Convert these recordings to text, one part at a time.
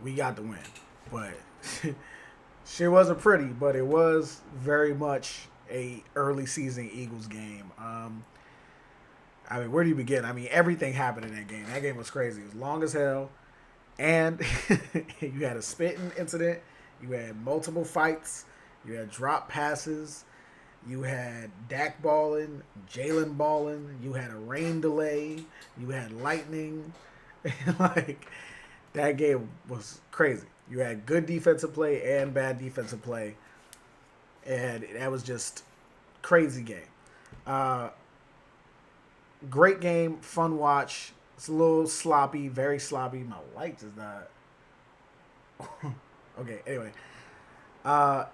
we got the win. But she wasn't pretty, but it was very much a early season Eagles game. I mean, where do you begin? I mean, everything happened in that game. That game was crazy. It was long as hell, and you had a spitting incident. You had multiple fights. You had drop passes. You had Dak balling, Jalen balling. You had a rain delay. You had lightning. Like that game was crazy. You had good defensive play and bad defensive play, and that was just crazy game. Uh, Great game, fun watch. It's a little sloppy, very sloppy. My light is not. Okay, anyway.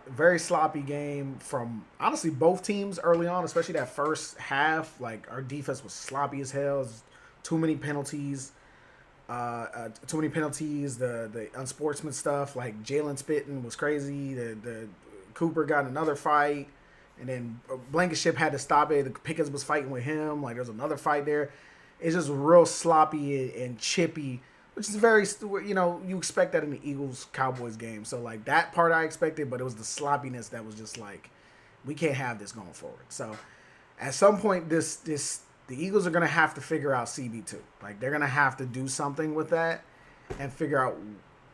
Very sloppy game from honestly both teams early on, especially that first half. Like our defense was sloppy as hell. Too many penalties. Too many penalties. The unsportsman stuff like Jalen spitting was crazy. The Cooper got another fight, and then Blankenship had to stop it. The Pickens was fighting with him. Like there's another fight there. It's just real sloppy and chippy, which is very, you expect that in the Eagles Cowboys game. So like that part I expected, but it was the sloppiness that was just like, we can't have this going forward. So at some point, the Eagles are gonna have to figure out CB2. Like they're gonna have to do something with that and figure out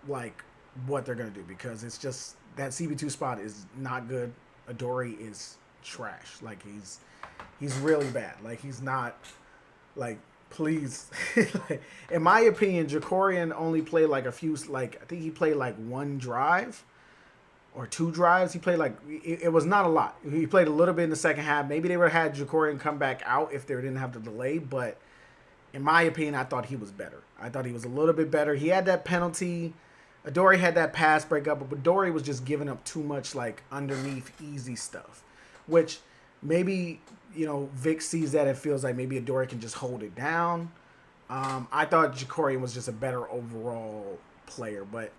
like what they're gonna do, because it's just that CB2 spot is not good. Adoree is trash. Like he's really bad. Like he's not like. Please, in my opinion, Jacorian only played like a few. Like I think he played like one drive or two drives. He played like it was not a lot. He played a little bit in the second half. Maybe they would have had Jacorian come back out if they didn't have the delay. But in my opinion, I thought he was better. I thought he was a little bit better. He had that penalty. Adoree had that pass breakup, but Adoree was just giving up too much like underneath easy stuff, which maybe. Vic sees that and feels like maybe Adoree can just hold it down. I thought Jacorian was just a better overall player. But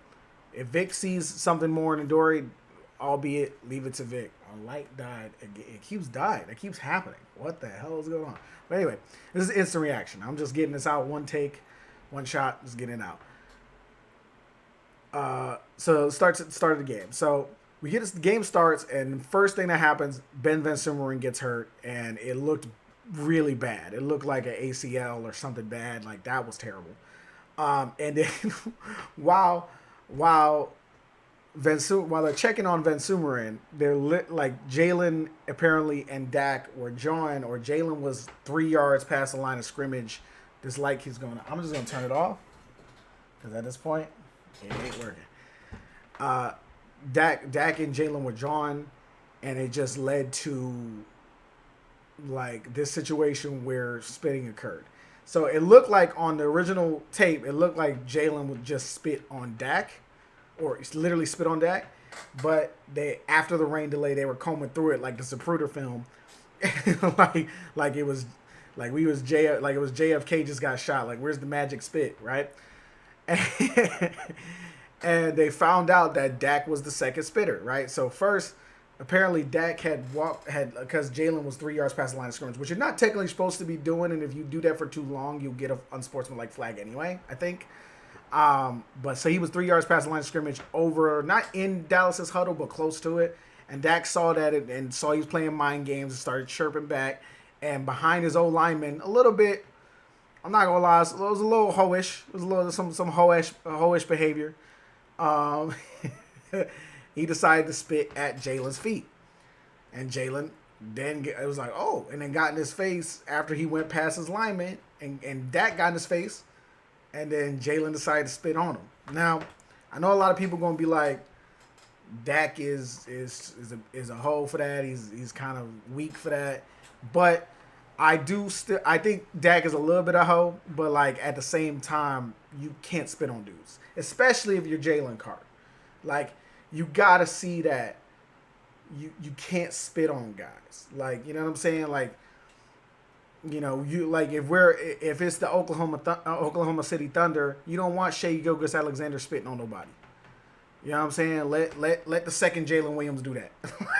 if Vic sees something more in Adoree, albeit leave it to Vic. Our light died. It keeps dying. It keeps happening. What the hell is going on? But anyway, this is instant reaction. I'm just getting this out. One take, one shot, just getting it out. So start of the game. So we get the game starts, and first thing that happens, Ben Van Sumeren gets hurt, and it looked really bad. It looked like an ACL or something bad. Like that was terrible. And then while they're checking on Van Sumeren, they're like Jalen apparently and Dak were joined, or Jalen was 3 yards past the line of scrimmage. This light keeps going. I'm just gonna turn it off because at this point it ain't working. Dak and Jalen were drawn, and it just led to like this situation where spitting occurred. So it looked like on the original tape, it looked like Jalen would just spit on Dak, or literally spit on Dak. But after the rain delay, they were combing through it like the Zapruder film, like it was like it was JFK just got shot. Like where's the magic spit, right? And they found out that Dak was the second spitter, right? So first, apparently Dak because Jalen was 3 yards past the line of scrimmage, which you're not technically supposed to be doing, and if you do that for too long, you'll get an unsportsmanlike flag anyway, I think. But so he was 3 yards past the line of scrimmage over, not in Dallas's huddle, but close to it. And Dak saw that and saw he was playing mind games and started chirping back. And behind his old lineman, a little bit, I'm not gonna lie, it was a little hoish. It was a little some hoish behavior. He decided to spit at Jalen's feet, and Jalen then it was like, oh, and then got in his face after he went past his lineman, and Dak got in his face, and then Jalen decided to spit on him. Now, I know a lot of people gonna be like, Dak is a hoe for that. He's kind of weak for that, but I think Dak is a little bit a hoe, but like at the same time, you can't spit on dudes, especially if you're Jalen Carter. Like you gotta see that you can't spit on guys. Like you know what I'm saying? Like you like if it's the Oklahoma City Thunder, you don't want Shea Gilgeous-Alexander spitting on nobody. You know what I'm saying? Let the second Jalen Williams do that.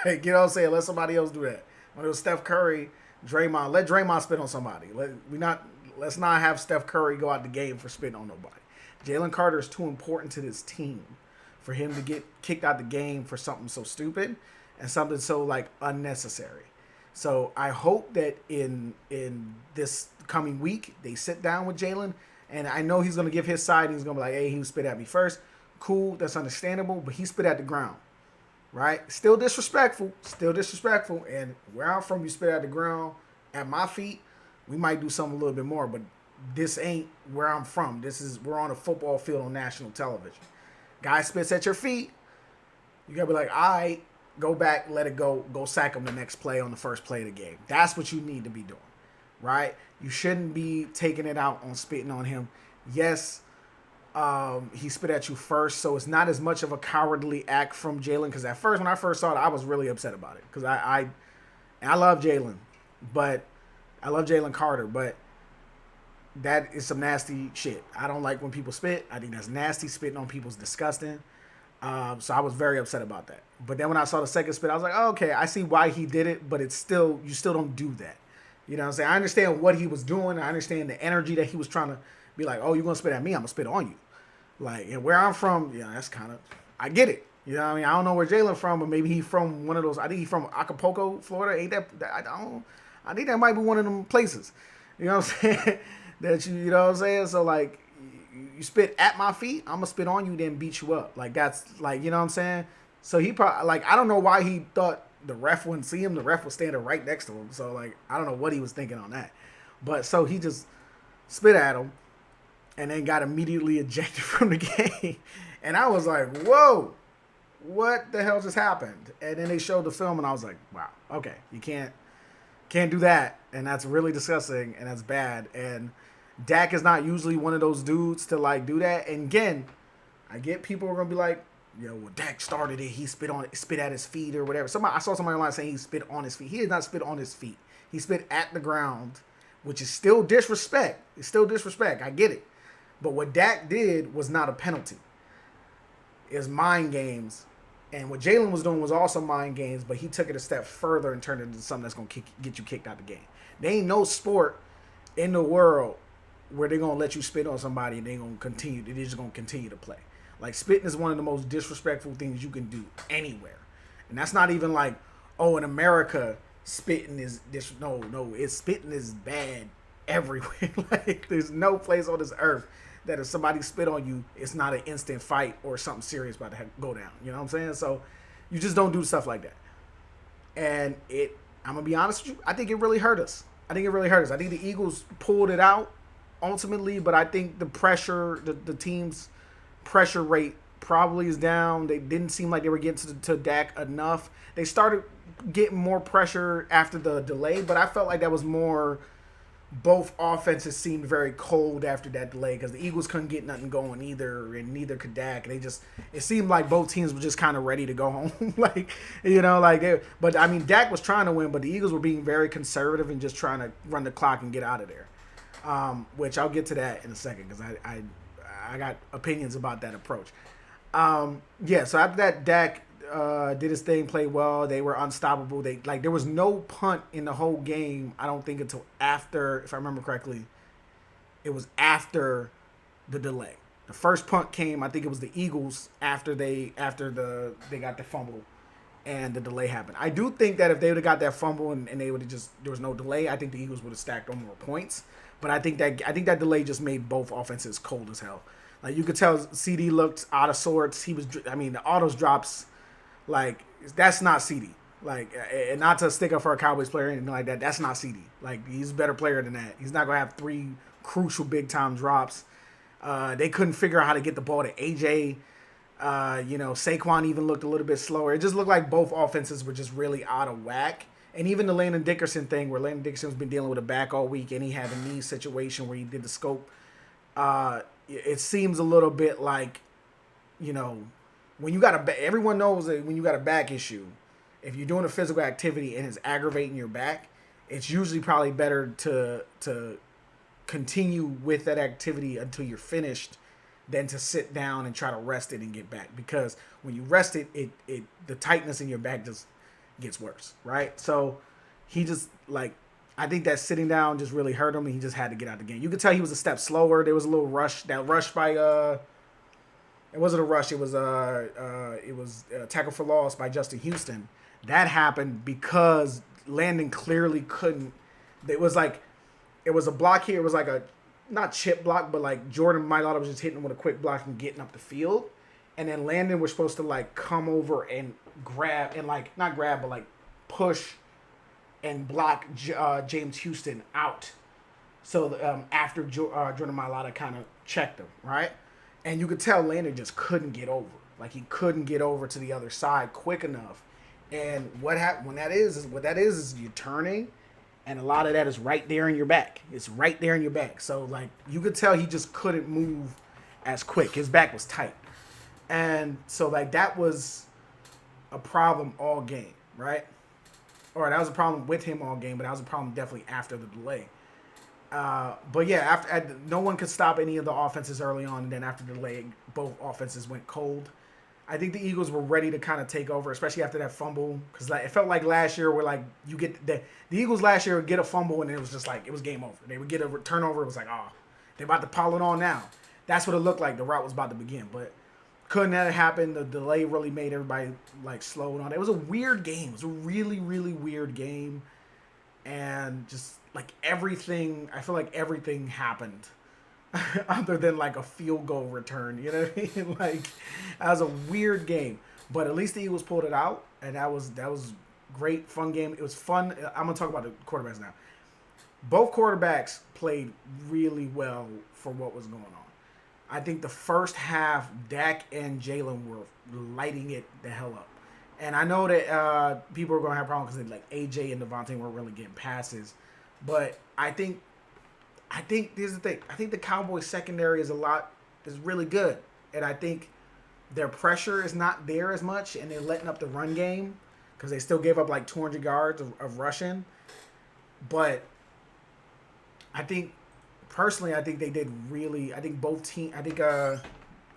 Like you know what I'm saying? Let somebody else do that. When it was Steph Curry. Draymond, let Draymond spit on somebody. Let's not have Steph Curry go out the game for spitting on nobody. Jalen Carter is too important to this team for him to get kicked out the game for something so stupid and something so like unnecessary. So I hope that in this coming week they sit down with Jalen, and I know he's gonna give his side. And he's gonna be like, "Hey, he spit at me first. Cool, that's understandable." But he spit at the ground, right? Still disrespectful. And where I'm from, you spit at the ground at my feet. We might do something a little bit more, but this ain't where I'm from. We're on a football field on national television. Guy spits at your feet. You gotta be like, all right, go back, let it go sack him the next play on the first play of the game. That's what you need to be doing, right? You shouldn't be taking it out on spitting on him. Yes, he spit at you first, so it's not as much of a cowardly act from Jalen. Because at first, when I first saw it, I was really upset about it. Because I love Jalen, but I love Jalen Carter, but that is some nasty shit. I don't like when people spit. I think that's nasty. Spitting on people's disgusting. So I was very upset about that. But then when I saw the second spit, I was like, oh, okay, I see why he did it, but you still don't do that. You know what I'm saying? I understand what he was doing. I understand the energy that he was trying to be like, oh, you're going to spit at me, I'm going to spit on you. Like, and where I'm from, that's kind of, I get it. You know what I mean? I don't know where Jalen from, but maybe he's from one of those, I think he's from Acapulco, Florida. Ain't that, I think that might be one of them places. You know what I'm saying? You know what I'm saying? So, like, you spit at my feet, I'm going to spit on you, then beat you up. Like, that's, like, you know what I'm saying? So, he probably, like, I don't know why he thought the ref wouldn't see him. The ref was standing right next to him. So, like, I don't know what he was thinking on that. But, so, he just spit at him and then got immediately ejected from the game. And I was like, whoa, what the hell just happened? And then they showed the film, and I was like, wow, okay, you can't do that. And that's really disgusting, and that's bad. And Dak is not usually one of those dudes to, like, do that. And again, I get people are going to be like, well, Dak started it. He spit at his feet or whatever. I saw somebody online saying he spit on his feet. He did not spit on his feet. He spit at the ground, which is still disrespect. It's still disrespect. I get it. But what Dak did was not a penalty. It's mind games. And what Jalen was doing was also mind games, but he took it a step further and turned it into something that's going to get you kicked out the game. There ain't no sport in the world where they're going to let you spit on somebody and they're just going to continue to play. Like, spitting is one of the most disrespectful things you can do anywhere. And that's not even like, oh, in America, spitting is spitting is bad everywhere. Like, there's no place on this earth that if somebody spit on you, it's not an instant fight or something serious about to go down. You know what I'm saying? So you just don't do stuff like that. And I'm going to be honest with you, I think it really hurt us. I think the Eagles pulled it out ultimately, but I think the pressure, the team's pressure rate probably is down. They didn't seem like they were getting to Dak enough. They started getting more pressure after the delay, but I felt like that was more, both offenses seemed very cold after that delay because the Eagles couldn't get nothing going either, and neither could Dak. It seemed like both teams were just kind of ready to go home. But I mean, Dak was trying to win, but the Eagles were being very conservative and just trying to run the clock and get out of there. Which I'll get to that in a second because I got opinions about that approach. So after that, Dak did his thing, played well. They were unstoppable. There was no punt in the whole game, I don't think, until after, if I remember correctly, it was after the delay. The first punt came, I think it was the Eagles after they got the fumble and the delay happened. I do think that if they would have got that fumble and they would have there was no delay, I think the Eagles would have stacked on more points. But I think that delay just made both offenses cold as hell. Like, you could tell CD looked out of sorts. The autos drops, like, that's not CD. Like, and not to stick up for a Cowboys player or anything like that, that's not CD. Like, he's a better player than that. He's not going to have 3 crucial big-time drops. They couldn't figure out how to get the ball to AJ. Saquon even looked a little bit slower. It just looked like both offenses were just really out of whack. And even the Landon Dickerson thing, where Landon Dickerson's been dealing with a back all week, and he had a knee situation where he did the scope. It seems a little bit like, when you got everyone knows that when you got a back issue, if you're doing a physical activity and it's aggravating your back, it's usually probably better to continue with that activity until you're finished than to sit down and try to rest it and get back. Because when you rest it, the tightness in your back just gets worse, right? So he just, like, I think that sitting down just really hurt him, and he just had to get out of the game. You could tell he was a step slower. There was a little rush. That rush by it wasn't a rush. It was a tackle for loss by Justin Houston. That happened because Landon clearly couldn't. It was like it was a block here. It was like a not chip block, but like Jordan Mailata was just hitting with a quick block and getting up the field, and then Landon was supposed to like come over and grab and like not grab but like push and block James Houston out. So after Jordan Mailata kind of checked him, right? And you could tell Landon just couldn't get over. Like he couldn't get over to the other side quick enough. And when that is you're turning, and a lot of that is right there in your back. It's right there in your back. So like you could tell he just couldn't move as quick. His back was tight, and so like that was a problem all game, right? Or that was a problem with him all game, but that was a problem definitely after the delay. But yeah, no one could stop any of the offenses early on, and then after the delay, both offenses went cold. I think the Eagles were ready to kind of take over, especially after that fumble, because like, it felt like last year where like you get the Eagles last year would get a fumble and it was just like it was game over. They would get a turnover, it was like they're about to pile it on now. That's what it looked like. The route was about to begin, but couldn't have happened. The delay really made everybody like slow on. It was a weird game. It was a really really weird game, and just like everything, I feel like everything happened other than like a field goal return. You know what I mean? Like that was a weird game, but at least the Eagles pulled it out, and that was great, fun game. It was fun. I'm gonna talk about the quarterbacks now. Both quarterbacks played really well for what was going on. I think the first half, Dak and Jalen were lighting it the hell up. And I know that people are going to have problems because like AJ and Devontae weren't really getting passes. But I think here's the thing. I think the Cowboys secondary is really good. And I think their pressure is not there as much, and they're letting up the run game because they still gave up like 200 yards of rushing. But personally, I think they did really. I think the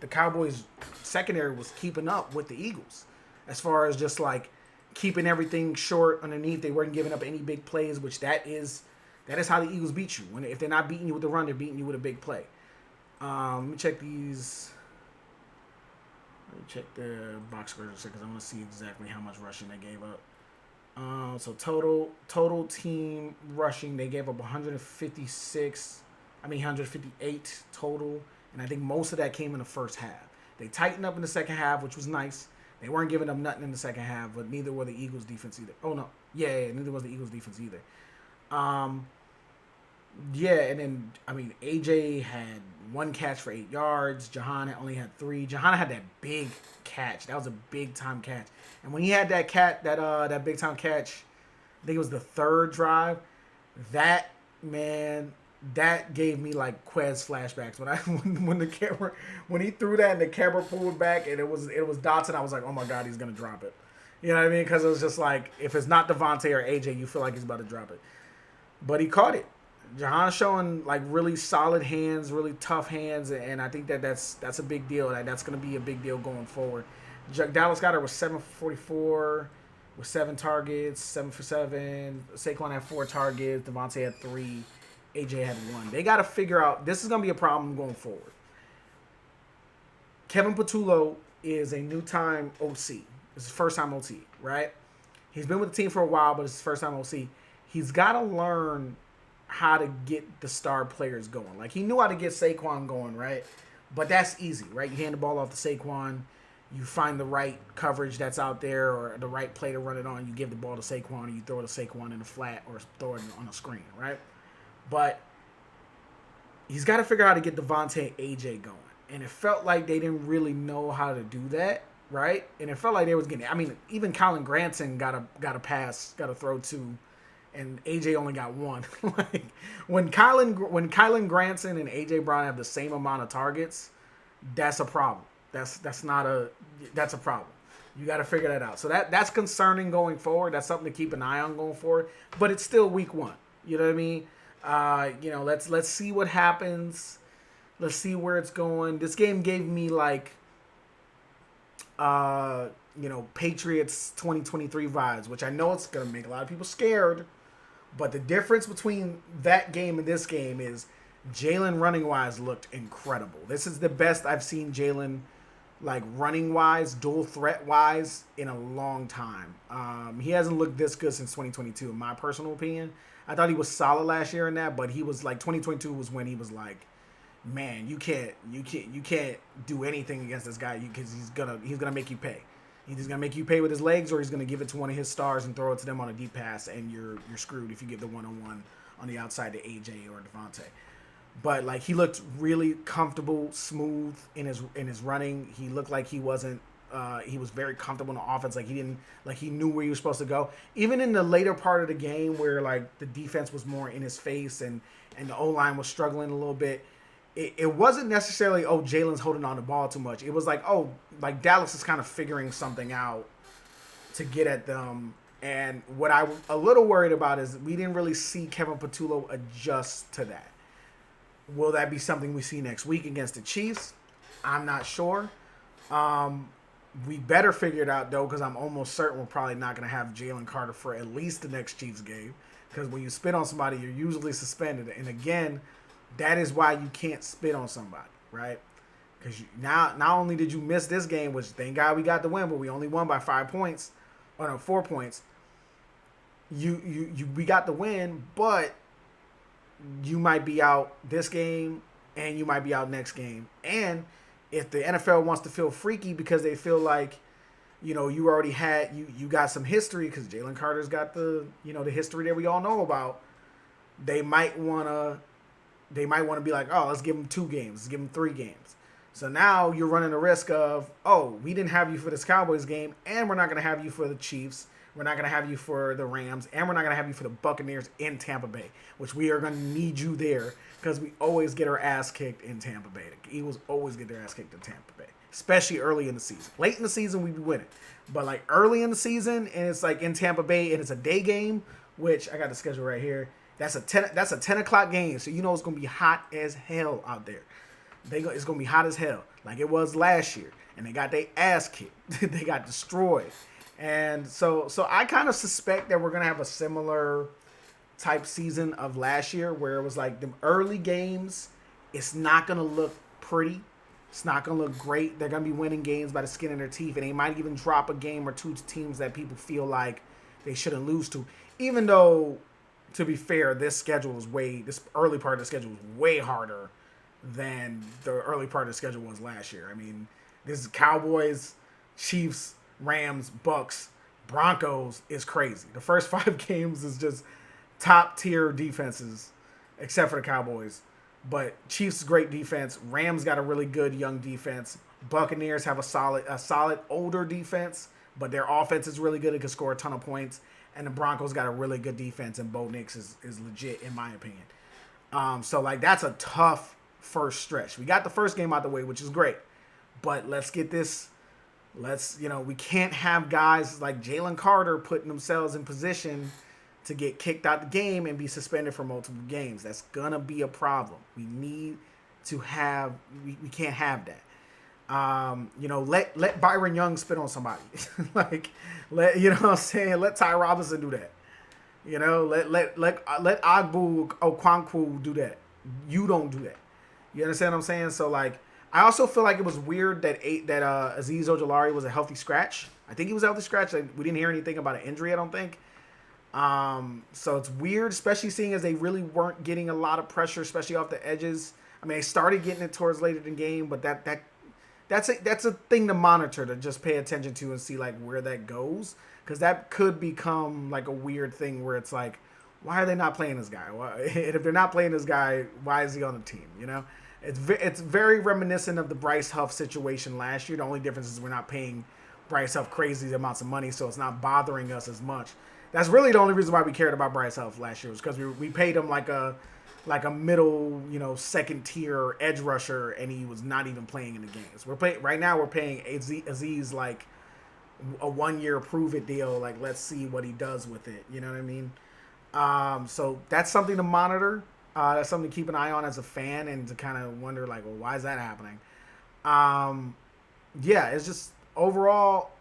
Cowboys secondary was keeping up with the Eagles as far as just like keeping everything short underneath. They weren't giving up any big plays, which that is how the Eagles beat you. If they're not beating you with the run, they're beating you with a big play. Let me check these. Let me check the box score because I want to see exactly how much rushing they gave up. So total team rushing, they gave up 158 total, and I think most of that came in the first half. They tightened up in the second half, which was nice. They weren't giving up nothing in the second half, but neither were the Eagles defense either. Oh no, neither was the Eagles defense either. And then AJ had one catch for 8 yards. Jahan only had 3. Jahan had that big catch. That was a big time catch. And when he had that big time catch, I think it was the third drive. That gave me like Quez flashbacks when he threw that and the camera pulled back and it was Dotson. I was like, oh my god, he's gonna drop it. You know what I mean? Because it was just like if it's not Devontae or AJ, you feel like he's about to drop it. But he caught it. Jahan's showing like really solid hands, really tough hands, and I think that's a big deal. That's going to be a big deal going forward. Dallas Goedert was 7 for 44 with 7 targets, 7 for 7. Saquon had 4 targets. Devontae had 3. AJ had 1. They got to figure out. This is going to be a problem going forward. Kevin Patullo is a new-time OC. It's his first-time OC, right? He's been with the team for a while, but it's his first-time OC. He's got to learn how to get the star players going. Like, he knew how to get Saquon going, right? But that's easy, right? You hand the ball off to Saquon. You find the right coverage that's out there or the right play to run it on. You give the ball to Saquon or you throw it to Saquon in the flat or throw it on a screen, right? But he's got to figure out how to get Devontae and AJ going. And it felt like they didn't really know how to do that, right? And it felt like they was getting... even Colin Granson got a pass, got a throw to... and AJ only got 1. Like when Kylan Granson and AJ Brown have the same amount of targets, that's a problem. That's a problem. You got to figure that out. So that's concerning going forward. That's something to keep an eye on going forward. But it's still week 1. You know what I mean? Let's see what happens. Let's see where it's going. This game gave me like Patriots 2023 vibes, which I know it's gonna make a lot of people scared. But the difference between that game and this game is Jalen running wise looked incredible. This is the best I've seen Jalen like running wise, dual threat wise in a long time. He hasn't looked this good since 2022, in my personal opinion. I thought he was solid last year in that, but he was like 2022 was when he was like, man, you can't do anything against this guy because he's gonna make you pay. He's gonna make you pay with his legs, or he's gonna give it to one of his stars and throw it to them on a deep pass, and you're screwed if you give the 1-on-1 on the outside to AJ or Devontae. But like he looked really comfortable, smooth in his running. He looked like he wasn't. He was very comfortable in the offense. Like he didn't like he knew where he was supposed to go. Even in the later part of the game where like the defense was more in his face and the O line was struggling a little bit. It wasn't necessarily Jalen's holding on the ball too much. It was like like Dallas is kind of figuring something out to get at them. And what I'm a little worried about is we didn't really see Kevin Patullo adjust to that. Will that be something we see next week against the Chiefs? I'm not sure. We better figure it out, though, because I'm almost certain we're probably not going to have Jalen Carter for at least the next Chiefs game. Because when you spit on somebody, you're usually suspended. And again, that is why you can't spit on somebody, right? Because now, not only did you miss this game, which thank God we got the win, but we only won by 5 points, or no, 4 points. We got the win, but you might be out this game and you might be out next game. And if the NFL wants to feel freaky because they feel like, you already had, you got some history because Jalen Carter's got the history that we all know about, they might want to be like, oh, let's give him 2 games. Let's give him 3 games. So now you're running the risk of, we didn't have you for this Cowboys game and we're not going to have you for the Chiefs. We're not going to have you for the Rams, and we're not going to have you for the Buccaneers in Tampa Bay, which we are going to need you there because we always get our ass kicked in Tampa Bay. The Eagles always get their ass kicked in Tampa Bay, especially early in the season. Late in the season, we be winning. But like early in the season, and it's like in Tampa Bay, and it's a day game, which I got the schedule right here. That's a 10 o'clock game, so it's going to be hot as hell out there. It's going to be hot as hell, like it was last year, and they got their ass kicked. They got destroyed. And so I kind of suspect that we're going to have a similar type season of last year where it was like the early games, it's not going to look pretty. It's not going to look great. They're going to be winning games by the skin of their teeth, and they might even drop a game or 2 to teams that people feel like they shouldn't lose to. Even though, to be fair, this early part of the schedule was way harder than the early part of the schedule was last year. I mean, this is Cowboys, Chiefs, Rams, Bucks, Broncos is crazy. The first 5 games is just top tier defenses, except for the Cowboys. But Chiefs great defense. Rams got a really good young defense. Buccaneers have a solid older defense, but their offense is really good. It can score a ton of points. And the Broncos got a really good defense, and Bo Nix is legit in my opinion. So like that's a tough first stretch. We got the first game out the way, which is great. But let's get this. We can't have guys like Jalen Carter putting themselves in position to get kicked out the game and be suspended for multiple games. That's going to be a problem. We need to have, we can't have that. Let Byron Young spit on somebody. Let Ty Robinson do that. Let Agbu Okwankwo do that. You don't do that. You understand what I'm saying? So like, I also feel like it was weird that Azeez Ojulari was a healthy scratch. I think he was a healthy scratch. We didn't hear anything about an injury, I don't think. So it's weird, especially seeing as they really weren't getting a lot of pressure, especially off the edges. I mean, they started getting it towards later in the game, but that's a thing to monitor, to just pay attention to and see like where that goes, because that could become like a weird thing where it's like, why are they not playing this guy? And if they're not playing this guy, why is he on the team? It's very reminiscent of the Bryce Huff situation last year. The only difference is we're not paying Bryce Huff crazy amounts of money, so it's not bothering us as much. That's really the only reason why we cared about Bryce Huff last year, was because we paid him like a middle, second tier edge rusher, and he was not even playing in the games. We're paying Azeez like a 1-year prove it deal. Like, let's see what he does with it. You know what I mean? So that's something to monitor. That's something to keep an eye on as a fan, and to kind of wonder, like, well, why is that happening? It's just overall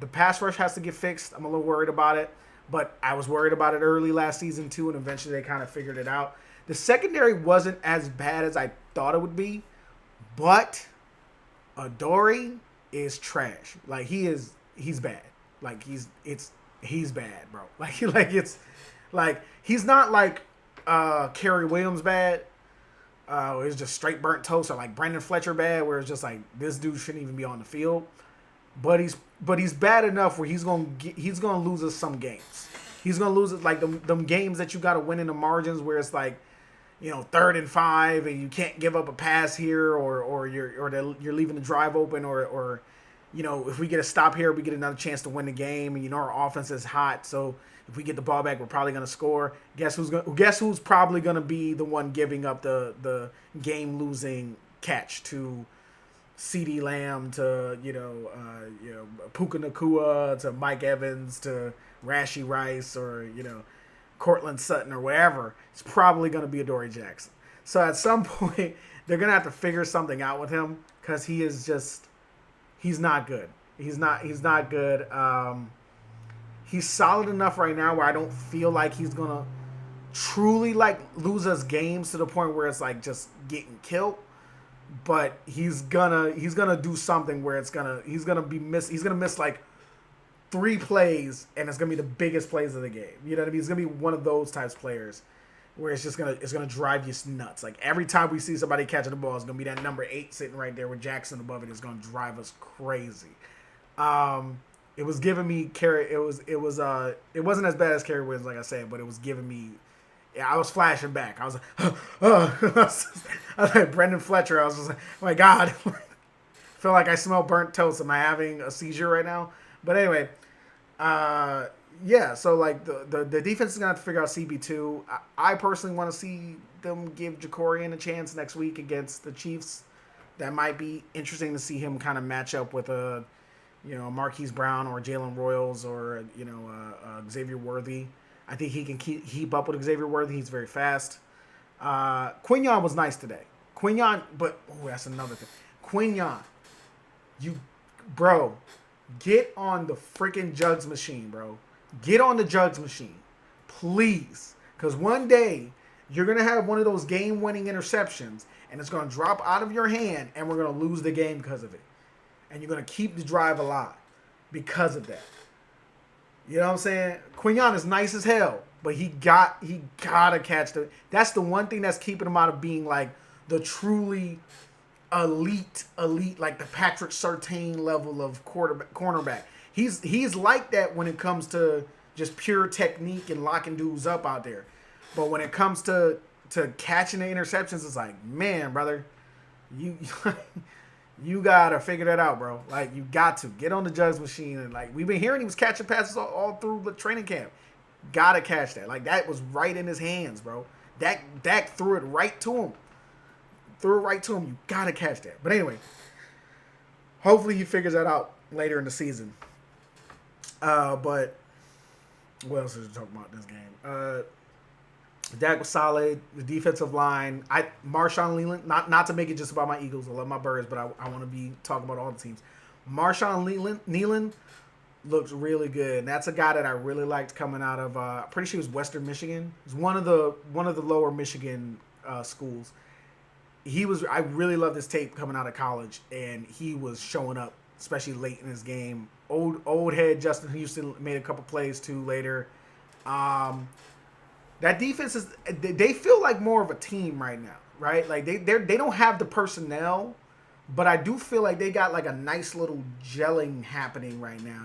the pass rush has to get fixed. I'm a little worried about it, but I was worried about it early last season too, and eventually they kind of figured it out. The secondary wasn't as bad as I thought it would be, but Adoree is trash. Like he's bad. Like he's bad, bro. Like it's like he's not like Kerry Williams bad. It's just straight burnt toast, or like Brandon Fletcher bad, where it's just like this dude shouldn't even be on the field. But he's bad enough where he's gonna lose us some games. He's gonna lose it like them games that you gotta win in the margins where it's like, 3rd and 5 and you can't give up a pass here, or you're leaving the drive open, or if we get a stop here, we get another chance to win the game, and our offense is hot, so if we get the ball back, we're probably gonna score. Guess who's probably gonna be the one giving up the game losing catch to CeeDee Lamb, to Puka Nakua, to Mike Evans, to Rashee Rice, or Cortland Sutton, or whatever. It's probably going to be Adoree Jackson. So at some point, they're going to have to figure something out with him, because he's not good. He's not good. He's solid enough right now where I don't feel like he's going to truly like lose us games to the point where it's like just getting killed. But he's gonna do something where he's gonna miss like 3 plays, and it's gonna be the biggest plays of the game. You know what I mean? He's gonna be one of those types of players where it's gonna drive you nuts. Like every time we see somebody catching the ball, it's gonna be that number 8 sitting right there with Jackson above it. It's gonna drive us crazy. It was giving me it wasn't as bad as Kerry Williams, like I said, but it was giving me. Yeah, I was flashing back. I was like, I was like Brendan Fletcher. I was just like, oh my God. I feel like I smell burnt toast. Am I having a seizure right now? But anyway, yeah, so like the defense is going to have to figure out CB2. I personally want to see them give Jacorian a chance next week against the Chiefs. That might be interesting to see him kind of match up with a Marquise Brown or Jalen Royals, or Xavier Worthy. I think he can keep up with Xavier Worthy. He's very fast. Quinyon was nice today. But that's another thing. Quinyon, bro, get on the freaking jugs machine, bro. Get on the jugs machine, please. Because one day you're gonna have one of those game-winning interceptions, and it's gonna drop out of your hand, and we're gonna lose the game because of it. And you're gonna keep the drive alive because of that. You know what I'm saying? Quinyon is nice as hell, but he gotta catch that's the one thing that's keeping him out of being like the truly elite, like the Patrick Surtain level of cornerback. He's like that when it comes to just pure technique and locking dudes up out there. But when it comes to catching the interceptions, it's like, man, brother, you gotta figure that out, bro. Like, you got to get on the jugs machine. And like, we've been hearing he was catching passes all through the training camp. Gotta catch that. Like, that was right in his hands, bro. Dak threw it right to him. You gotta catch that. But anyway, hopefully he figures that out later in the season. But what else is to talk about this game? Dak was solid. The defensive line. Marshawn Leland. Not to make it just about my Eagles. I love my Birds, but I want to be talking about all the teams. Marshawn Leland looks really good, and that's a guy that I really liked coming out of. I'm pretty sure he was Western Michigan. He's one of the lower Michigan schools. I really love this tape coming out of college, and he was showing up, especially late in his game. Old head Justin Houston made a couple plays too later. That defense they feel like more of a team right now, right? Like they don't have the personnel, but I do feel like they got like a nice little gelling happening right now.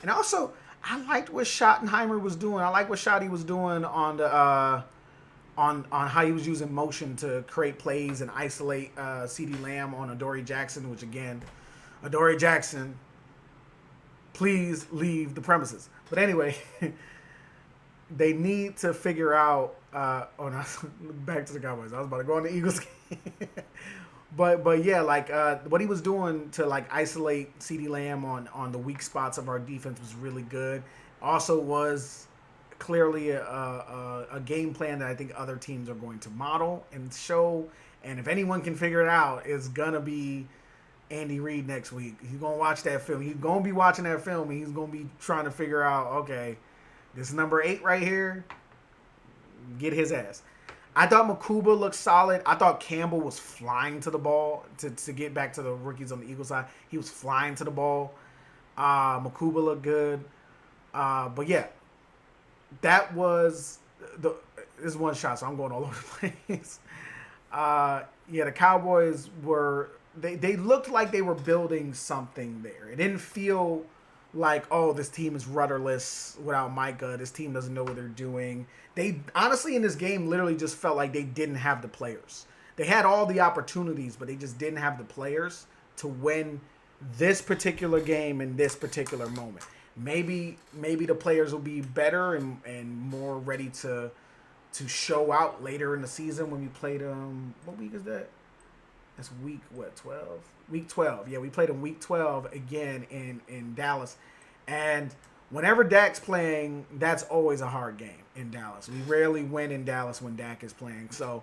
And also, I liked what Schottenheimer was doing. I like what Schotty was doing on the on how he was using motion to create plays and isolate CeeDee Lamb on Adoree Jackson, which again, Adoree Jackson, please leave the premises. But anyway, they need to figure out. Back to the Cowboys. I was about to go on the Eagles game. but yeah, like what he was doing to like isolate CeeDee Lamb on the weak spots of our defense was really good. Also was clearly a game plan that I think other teams are going to model and show. And if anyone can figure it out, it's gonna be Andy Reid next week. He's gonna watch that film. He's gonna be watching that film, and he's gonna be trying to figure out, okay, This number 8 right here, get his ass. I thought Makuba looked solid. I thought Campbell was flying to the ball to get back to the rookies on the Eagles side. He was flying to the ball. Makuba looked good. But yeah, that was the this is one shot, so I'm going all over the place. Yeah, the Cowboys were they looked like they were building something there. It didn't feel like, oh, this team is rudderless without Micah. This team doesn't know what they're doing. They honestly in this game literally just felt like they didn't have the players. They had all the opportunities, but they just didn't have the players to win this particular game in this particular moment. Maybe the players will be better and more ready to show out later in the season when we played them. What week is that? That's week what 12? Week 12. Yeah, we played them week 12 again in Dallas, and whenever Dak's playing, that's always a hard game in Dallas. We rarely win in Dallas when Dak is playing, so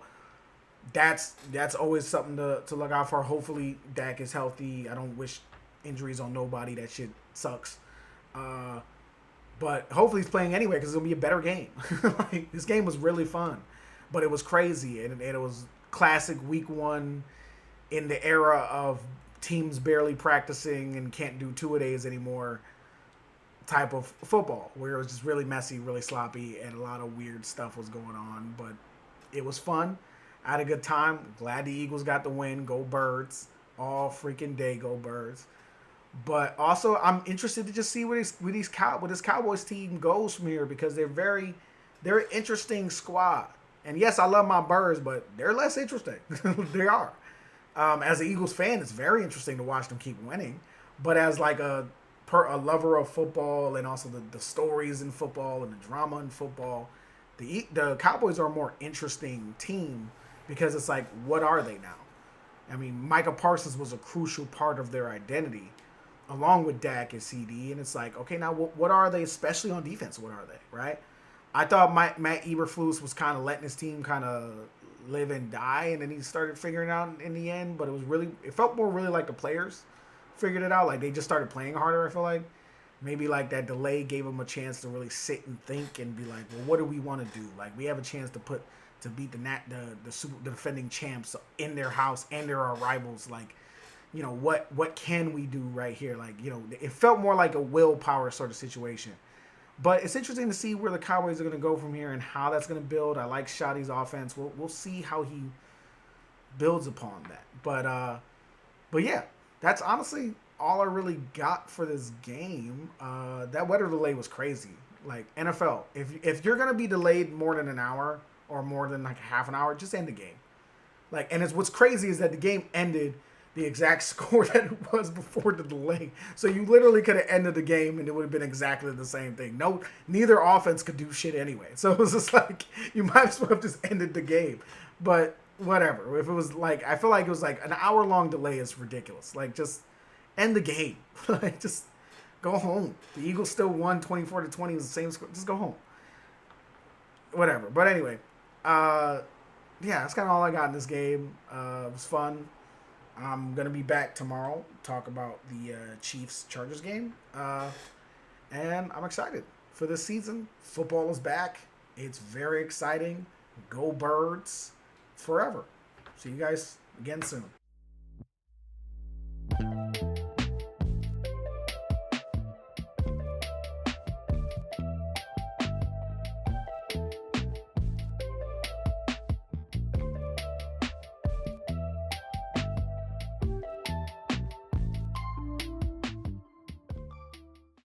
that's always something to look out for. Hopefully Dak is healthy. I don't wish injuries on nobody. That shit sucks. Uh, but hopefully he's playing anyway because it's gonna be a better game. Like, this game was really fun, but it was crazy and it was classic week one in the era of teams barely practicing and can't do two-a-days anymore type of football where it was just really messy, really sloppy, and a lot of weird stuff was going on. But it was fun. I had a good time. Glad the Eagles got the win. Go Birds. All freaking day, go Birds. But also, I'm interested to just see where this Cowboys team goes from here because they're an interesting squad. And yes, I love my Birds, but they're less interesting. They are. As an Eagles fan, it's very interesting to watch them keep winning. But as like a lover of football and also the stories in football and the drama in football, the Cowboys are a more interesting team because it's like, what are they now? I mean, Micah Parsons was a crucial part of their identity, along with Dak and CD. And it's like, okay, now what are they, especially on defense? What are they, right? I thought Matt Eberflus was kind of letting his team kind of live and die, and then he started figuring it out in the end. But it felt more really like the players figured it out. Like they just started playing harder. I feel like maybe like that delay gave them a chance to really sit and think and be like, well, what do we want to do? Like we have a chance to beat the defending champs in their house, and they're our rivals. Like, you know, what can we do right here? Like, you know, it felt more like a willpower sort of situation. But it's interesting to see where the Cowboys are going to go from here and how that's going to build. I like Shotty's offense. We'll see how he builds upon that. But yeah, that's honestly all I really got for this game. That weather delay was crazy. Like NFL, if you're going to be delayed more than an hour or more than like half an hour, just end the game. Like, and what's crazy is that the game ended the exact score that it was before the delay. So you literally could have ended the game and it would have been exactly the same thing. No, neither offense could do shit anyway. So it was just like, you might as well have just ended the game. But whatever. If it was like, I feel like it was like an hour-long delay is ridiculous. Like, just end the game. Like, just go home. The Eagles still won 24-20. It was the same score. Just go home. Whatever. But anyway, yeah, that's kind of all I got in this game. It was fun. I'm going to be back tomorrow to talk about the Chiefs-Chargers game. And I'm excited for this season. Football is back. It's very exciting. Go Birds forever. See you guys again soon.